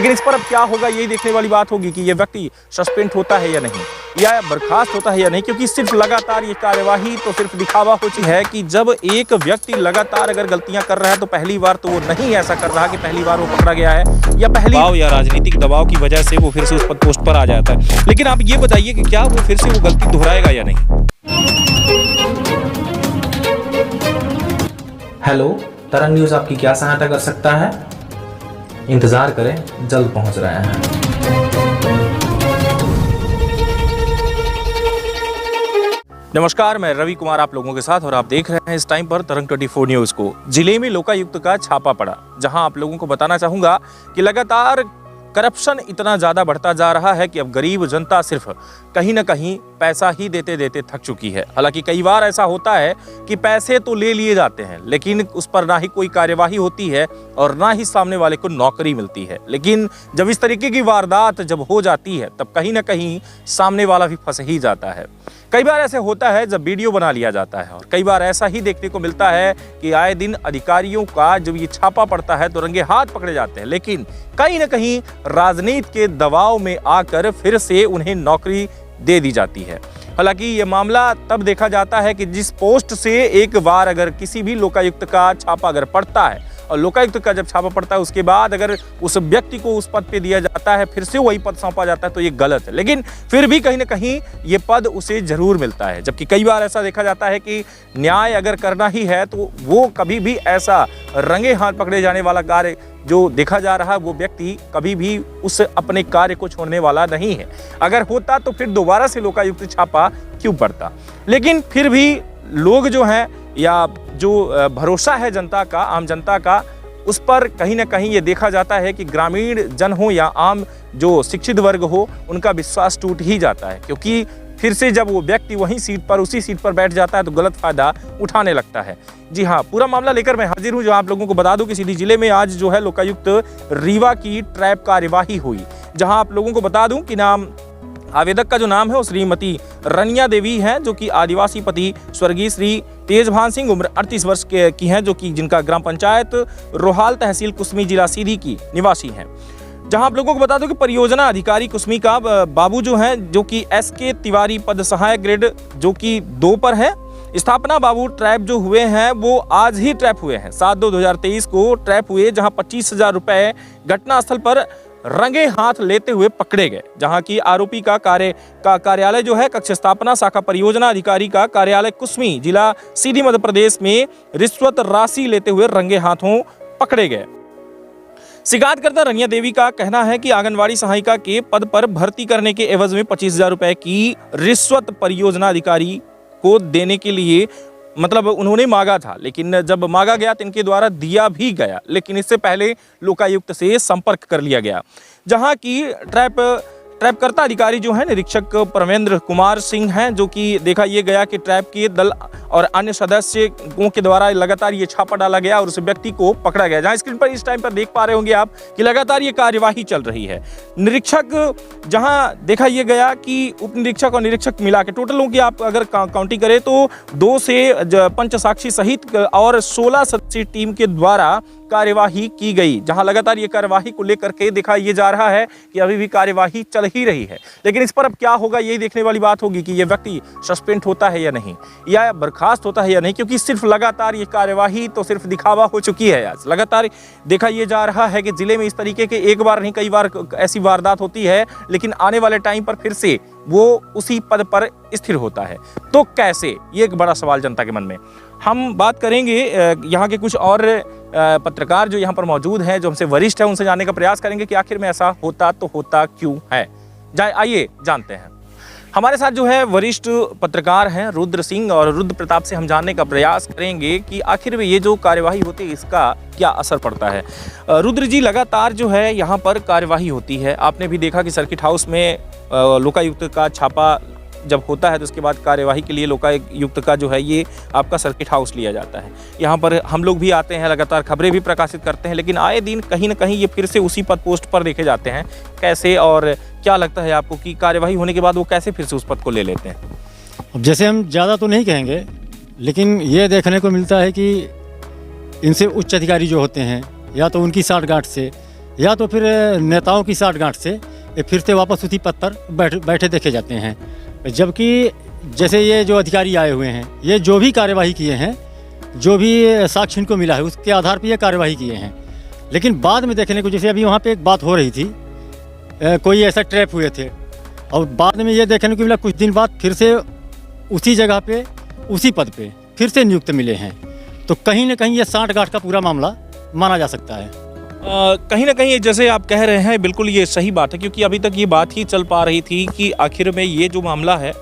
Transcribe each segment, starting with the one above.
लेकिन इस पर अब क्या होगा यही देखने वाली बात होगी कि ये व्यक्ति सस्पेंड होता है या नहीं, या बर्खास्त होता है या नहीं, क्योंकि सिर्फ लगातार ये कार्यवाही तो सिर्फ दिखावा हो चुकी है कि जब एक व्यक्ति लगातार अगर गलतियां कर रहा है तो पहली बार तो वो नहीं ऐसा कर रहा कि पहली बार वो पकड़ा गया है या पहली दबाव या राजनीतिक दबाव की वजह से वो फिर से उस पोस्ट पर आ जाता है। लेकिन आप ये बताइए कि क्या वो फिर से वो गलती दोहराएगा या नहीं। हेलो, तरंग न्यूज़ आपकी क्या सहायता कर सकता है? इंतजार करें, जल्द पहुंच रहे हैं। नमस्कार, मैं रवि कुमार आप लोगों के साथ और आप देख रहे हैं इस टाइम पर तरंग 24 न्यूज़ को। जिले में लोकायुक्त का छापा पड़ा, जहां आप लोगों को बताना चाहूंगा कि लगातार करप्शन इतना ज़्यादा बढ़ता जा रहा है कि अब गरीब जनता सिर्फ कहीं ना कहीं पैसा ही देते देते थक चुकी है। हालांकि कई बार ऐसा होता है कि पैसे तो ले लिए जाते हैं लेकिन उस पर ना ही कोई कार्यवाही होती है और ना ही सामने वाले को नौकरी मिलती है। लेकिन जब इस तरीके की वारदात जब हो जाती है तब कहीं ना कहीं सामने वाला भी फंस ही जाता है। कई बार ऐसे होता है जब वीडियो बना लिया जाता है और कई बार ऐसा ही देखने को मिलता है कि आए दिन अधिकारियों का जब ये छापा पड़ता है तो रंगे हाथ पकड़े जाते हैं, लेकिन कहीं ना कहीं राजनीति के दबाव में आकर फिर से उन्हें नौकरी दे दी जाती है। हालांकि ये मामला तब देखा जाता है कि जिस पोस्ट से एक बार अगर किसी भी लोकायुक्त का छापा अगर पड़ता है और लोकायुक्त का जब छापा पड़ता है उसके बाद अगर उस व्यक्ति को उस पद पे दिया जाता है, फिर से वही पद सौंपा जाता है तो ये गलत है। लेकिन फिर भी कहीं ना कहीं ये पद उसे जरूर मिलता है, जबकि कई बार ऐसा देखा जाता है कि न्याय अगर करना ही है तो वो कभी भी ऐसा रंगे हाथ पकड़े जाने वाला कार्य जो देखा जा रहा है वो व्यक्ति कभी भी उस अपने कार्य को छोड़ने वाला नहीं है। अगर होता तो फिर दोबारा से लोकायुक्त छापा क्यों पड़ता। लेकिन फिर भी लोग जो हैं या जो भरोसा है जनता का, आम जनता का, उस पर कहीं ना कहीं ये देखा जाता है कि ग्रामीण जन हो या आम जो शिक्षित वर्ग हो उनका विश्वास टूट ही जाता है, क्योंकि फिर से जब वो व्यक्ति वहीं सीट पर उसी सीट पर बैठ जाता है तो गलत फायदा उठाने लगता है। जी हाँ, पूरा मामला लेकर मैं हाजिर हूँ, जो आप लोगों को बता दूं कि सीधी जिले में आज जो है लोकायुक्त रीवा की ट्रैप कार्यवाही हुई, जहां आप लोगों को बता दूं कि नाम आवेदक का जो नाम है वो श्रीमती रनिया देवी है, जो कि आदिवासी पति स्वर्गीय श्री तेजभान सिंह उम्र 38 वर्ष की हैं, जो कि जिनका ग्राम पंचायत रोहाल तहसील कुसमी जिला सीधी की निवासी हैं। जहां आप लोगों को बता दूं कि परियोजना अधिकारी कुसमी का बाबू जो हैं, जो कि SK तिवारी पद सहायक ग्रेड जो कि 2 पर है। स्थापना बाबू ट्रैप जो हुए हैं वो आज ही ट्रैप हुए हैं, 7/2/2023 को ट्रैप हुए, जहां 25,000 रुपए घटनास्थल पर रंगे हाथ लेते हुए पकड़े गए। जहां की आरोपी का कार्यालय जो है कक्ष स्थापना शाखा परियोजना अधिकारी का कार्यालय कुसमी जिला सीधी मध्य प्रदेश में रिश्वत राशि लेते हुए रंगे हाथों पकड़े गए। शिकायतकर्ता रनिया देवी का कहना है कि आंगनवाड़ी सहायिका के पद पर भर्ती करने के एवज में 25,000 रुपए की रिश्वत परियोजना अधिकारी को देने के लिए मतलब उन्होंने मांगा था, लेकिन जब मांगा गया तो इनके द्वारा दिया भी गया, लेकिन इससे पहले लोकायुक्त से संपर्क कर लिया गया। जहां की ट्रैपकर्ता अधिकारी जो है निरीक्षक परमेंद्र कुमार सिंह हैं, जो कि देखा ये गया कि ट्रैप के दल और अन्य सदस्यों के द्वारा लगातार ये छापा डाला गया और उस व्यक्ति को पकड़ा गया। जहां स्क्रीन पर इस टाइम पर देख पा रहे होंगे आप कि लगातार ये कार्यवाही चल रही है। निरीक्षक जहां देखा ये गया कि उप निरीक्षक और निरीक्षक मिला के टोटलों की आप अगर काउंटिंग करें तो 2 से पंच साक्षी सहित और 16 सदस्यीय टीम के द्वारा कार्यवाही की गई। जहां लगातार ये कार्यवाही को लेकर के देखा ये जा रहा है कि अभी भी कार्यवाही चल ही रही है। लेकिन इस पर अब क्या होगा यही देखने वाली बात होगी कि ये व्यक्ति सस्पेंड होता है या नहीं, या बर्खास्त होता है या नहीं, क्योंकि सिर्फ लगातार ये कार्यवाही तो सिर्फ दिखावा हो चुकी है। आज लगातार देखा ये जा रहा है कि जिले में इस तरीके के एक बार नहीं कई बार ऐसी वारदात होती है, लेकिन आने वाले टाइम पर फिर से वो उसी पद पर स्थिर होता है। तो कैसे, ये एक बड़ा सवाल जनता के मन में। हम बात करेंगे यहाँ के कुछ और पत्रकार जो यहाँ पर मौजूद हैं, जो हमसे वरिष्ठ हैं, उनसे जानने का प्रयास करेंगे कि आखिर में ऐसा होता तो होता क्यों है। आइए जानते हैं। हमारे साथ जो है वरिष्ठ पत्रकार हैं रुद्र सिंह, और रुद्र प्रताप से हम जानने का प्रयास करेंगे कि आखिर में ये जो कार्यवाही होती है इसका क्या असर पड़ता है। रुद्र जी, लगातार जो है यहाँ पर कार्यवाही होती है, आपने भी देखा कि सर्किट हाउस में लोकायुक्त का छापा जब होता है तो उसके बाद कार्यवाही के लिए लोकायुक्त का जो है ये आपका सर्किट हाउस लिया जाता है। यहाँ पर हम लोग भी आते हैं, लगातार खबरें भी प्रकाशित करते हैं, लेकिन आए दिन कहीं ना कहीं ये फिर से उसी पद पोस्ट पर देखे जाते हैं। कैसे और क्या लगता है आपको कि कार्यवाही होने के बाद वो कैसे फिर से उस पद को ले लेते हैं? अब जैसे हम ज़्यादा तो नहीं कहेंगे, लेकिन ये देखने को मिलता है कि इनसे उच्च अधिकारी जो होते हैं या तो उनकी साठगांठ से या तो फिर नेताओं की साठगांठ से ये फिर से वापस उसी पद पर बैठे देखे जाते हैं। जबकि जैसे ये जो अधिकारी आए हुए हैं, ये जो भी कार्यवाही किए हैं, जो भी साक्ष्य इनको मिला है, उसके आधार पर ये कार्यवाही किए हैं। लेकिन बाद में देखने को, जैसे अभी वहाँ पे एक बात हो रही थी, कोई ऐसा ट्रैप हुए थे और बाद में ये देखने को मिला कुछ दिन बाद फिर से उसी जगह पे, उसी पद पे फिर से नियुक्त मिले हैं। तो कहीं ना कहीं ये साठगांठ का पूरा मामला माना जा सकता है। कहीं ना कहीं जैसे आप कह रहे हैं, बिल्कुल ये सही बात है, क्योंकि अभी तक ये बात ही चल पा रही थी कि आखिर में ये जो मामला है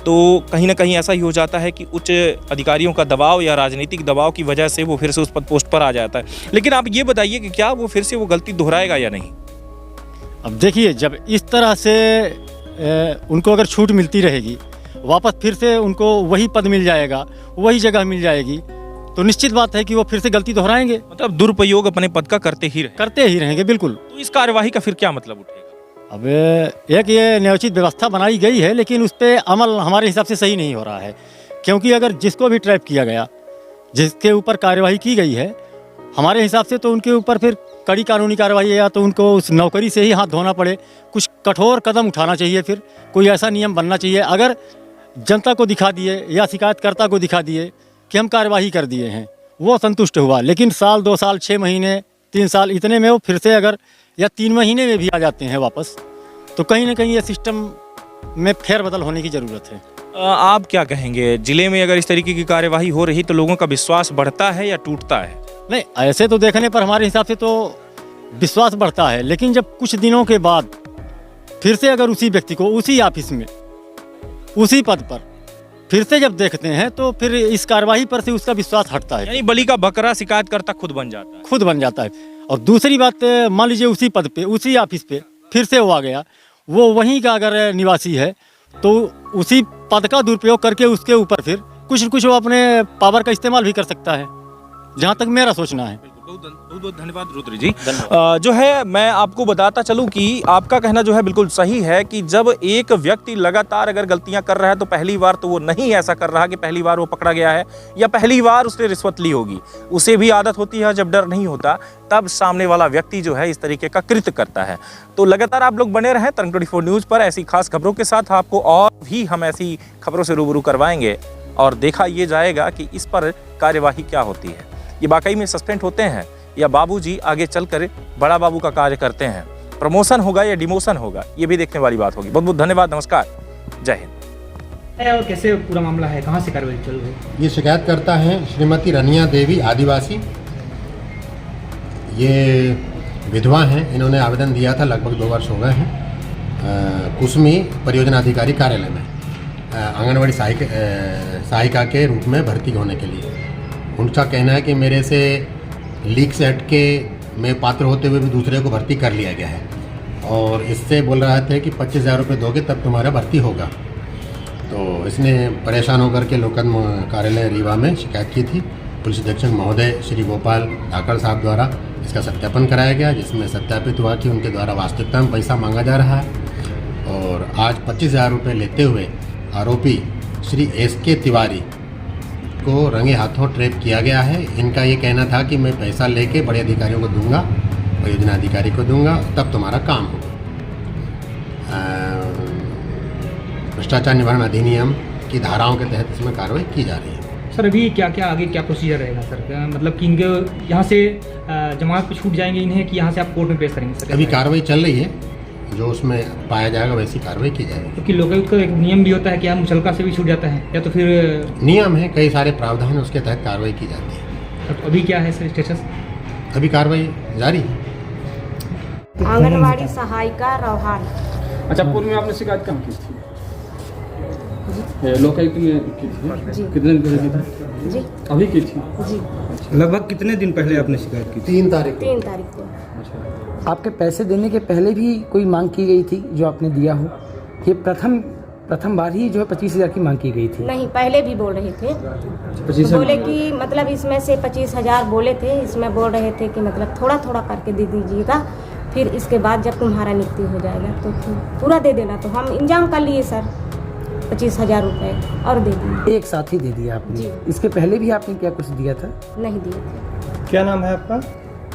तो कहीं ना कहीं ऐसा ही हो जाता है कि उच्च अधिकारियों का दबाव या राजनीतिक दबाव की वजह से वो फिर से उस पद पोस्ट पर आ जाता है। लेकिन आप ये बताइए कि क्या वो फिर से वो गलती दोहराएगा या नहीं? अब देखिए, जब इस तरह से उनको अगर छूट मिलती रहेगी, वापस फिर से उनको वही पद मिल जाएगा, वही जगह मिल जाएगी, तो निश्चित बात है कि वो फिर से गलती दोहराएंगे, मतलब दुरुपयोग अपने पद का करते ही रहेंगे बिल्कुल। तो इस कार्यवाही का फिर क्या मतलब उठेगा? अब एक ये न्यायोचित व्यवस्था बनाई गई है, लेकिन उस पर अमल हमारे हिसाब से सही नहीं हो रहा है। क्योंकि अगर जिसको भी ट्रैप किया गया, जिसके ऊपर कार्यवाही की गई है, हमारे हिसाब से तो उनके ऊपर फिर कड़ी कानूनी कार्रवाई है, या तो उनको उस नौकरी से ही हाथ धोना पड़े, कुछ कठोर कदम उठाना चाहिए। फिर कोई ऐसा नियम बनना चाहिए, अगर जनता को दिखा दिए या शिकायतकर्ता को दिखा दिए कि हम कार्यवाही कर दिए हैं, वो संतुष्ट हुआ, लेकिन साल 2 साल 6 महीने 3 साल इतने में वो फिर से अगर या 3 महीने में भी आ जाते हैं वापस, तो कहीं ना कहीं ये सिस्टम में फेरबदल होने की ज़रूरत है। आप क्या कहेंगे, जिले में अगर इस तरीके की कार्यवाही हो रही तो लोगों का विश्वास बढ़ता है या टूटता है? नहीं, ऐसे तो देखने पर हमारे हिसाब से तो विश्वास बढ़ता है, लेकिन जब कुछ दिनों के बाद फिर से अगर उसी व्यक्ति को उसी ऑफिस में, उसी पद पर फिर से जब देखते हैं, तो फिर इस कार्यवाही पर से उसका विश्वास हटता है। यानी बलि का बकरा शिकायतकर्ता खुद बन जाता है। और दूसरी बात, मान लीजिए उसी पद पे, उसी ऑफिस पे फिर से वो आ गया, वो वहीं का अगर निवासी है, तो उसी पद का दुरुपयोग करके उसके ऊपर फिर कुछ न कुछ वो अपने पावर का इस्तेमाल भी कर सकता है, जहाँ तक मेरा सोचना है। बहुत धन्यवाद रुद्र जी। जो है मैं आपको बताता चलूं कि आपका कहना जो है बिल्कुल सही है कि जब एक व्यक्ति लगातार अगर गलतियां कर रहा है, तो पहली बार तो वो नहीं ऐसा कर रहा कि पहली बार वो पकड़ा गया है या पहली बार उसने रिश्वत ली होगी। उसे भी आदत होती है, जब डर नहीं होता तब सामने वाला व्यक्ति जो है इस तरीके का कृत्य करता है। तो लगातार आप लोग बने रहें तरंग 24 न्यूज़ पर, ऐसी खास खबरों के साथ आपको और भी हम ऐसी खबरों से रूबरू करवाएंगे और देखा ये जाएगा कि इस पर कार्यवाही क्या होती है। ये वाकई में सस्पेंड होते हैं या बाबूजी आगे चलकर बड़ा बाबू का कार्य करते हैं, प्रमोशन होगा या डिमोशन होगा, ये भी देखने वाली बात होगी। बहुत बहुत धन्यवाद, नमस्कार, जय हिंद। और कैसे पूरा मामला है, कहाँ से कार्रवाई चल रही है? ये शिकायतकर्ता हैं श्रीमती रनिया देवी, आदिवासी। ये विधवा हैं, इन्होंने आवेदन दिया था, लगभग 2 वर्ष हो गए हैं, कुसमी परियोजना अधिकारी कार्यालय में आंगनवाड़ी सहायिका के रूप में भर्ती होने के लिए। उनका कहना है कि मेरे से लीक सेट के में पात्र होते हुए भी दूसरे को भर्ती कर लिया गया है, और इससे बोल रहा था कि 25,000 रुपये दोगे तब तुम्हारा भर्ती होगा। तो इसने परेशान होकर के लोकन कार्यालय रीवा में शिकायत की थी। पुलिस अधीक्षक महोदय श्री गोपाल धाकड़ साहब द्वारा इसका सत्यापन कराया गया, जिसमें सत्यापित हुआ कि उनके द्वारा वास्तविकता में पैसा मांगा जा रहा है। और आज 25,000 रुपये लेते हुए आरोपी श्री SK तिवारी को रंगे हाथों ट्रैप किया गया है। इनका ये कहना था कि मैं पैसा लेके बड़े अधिकारियों को दूंगा, परियोजना अधिकारी को दूंगा, तब तुम्हारा काम होगा। भ्रष्टाचार निवारण अधिनियम की धाराओं के तहत इसमें कार्रवाई की जा रही है। सर अभी क्या क्या आगे क्या प्रोसीजर रहेगा सर? मतलब कि इनके यहाँ से जमानत पे छूट जाएंगे इन्हें, कि यहाँ से आप कोर्ट में पेश करेंगे सर? अभी कार्रवाई चल रही है, जो उसमें पाया जाएगा वैसी कार्रवाई की जाएगी। क्योंकि लोकायुक्त का एक नियम भी होता है कि हम मुचलका से भी छूट जाता है, या तो फिर नियम है, कई सारे प्रावधान उसके तहत कार्रवाई की जाती है। तो अभी क्या है सर स्टेटस? अभी कार्रवाई जारी है। आंगनवाड़ी सहायिका रौहान। अच्छा, पूर्व में आपने शिकायत कहाँ की थी? लोकायुक्त में की थी? जी। कितने दिन पहले की थी? जी अभी की थी? जी, लगभग कितने दिन पहले आपने शिकायत की थी? 3 तारीख को। 3 तारीख को। आपके पैसे देने के पहले भी कोई मांग की गई थी जो आपने दिया हो? ये प्रथम बार ही जो है 25,000 की मांग की गई थी? नहीं, पहले भी बोल रहे थे, बोले कि मतलब इसमें से 25,000 बोले थे, इसमें बोल रहे थे कि मतलब थोड़ा थोड़ा करके दे दीजिएगा, फिर इसके बाद जब तुम्हारा नियुक्ति हो जाएगा तो फिर पूरा दे देना। तो हम इंतजाम कर लिए सर, 25,000 रुपये और दे दिए। एक साथ ही दे दिया आपने? जी। इसके पहले भी आपने क्या कुछ दिया था? नहीं दिए थे। क्या नाम है आपका?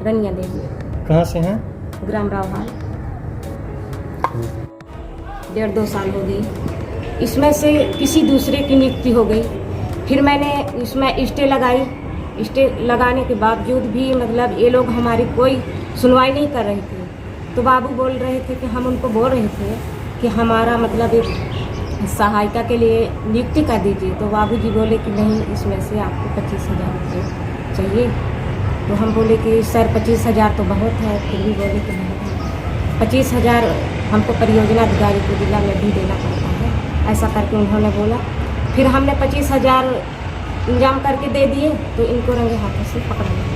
रनिया देवी। कहाँ से हैं? ग्राम रावहाल 1.5-2 साल हो गई। इसमें से किसी दूसरे की नियुक्ति हो गई। फिर मैंने इसमें स्टे लगाई। स्टे लगाने के बावजूद भी मतलब ये लोग हमारी कोई सुनवाई नहीं कर रहे थे। तो बाबू बोल रहे थे कि हम उनको बोल रहे थे कि हमारा मतलब एक सहायिका के लिए नियुक्ति कर दीजिए। तो बाबूजी बोले कि नहीं, इसमें से आपको 25,000 रुपये चाहिए। तो हम बोले कि सर 25,000 तो बहुत है। फिर भी बोले कि नहीं, 25,000 हमको परियोजना अधिकारी को जिला में भी देना पड़ता है, ऐसा करके उन्होंने बोला। फिर हमने 25,000 इंतजाम करके दे दिए। तो इनको रंगे हाथों से पकड़ा गया।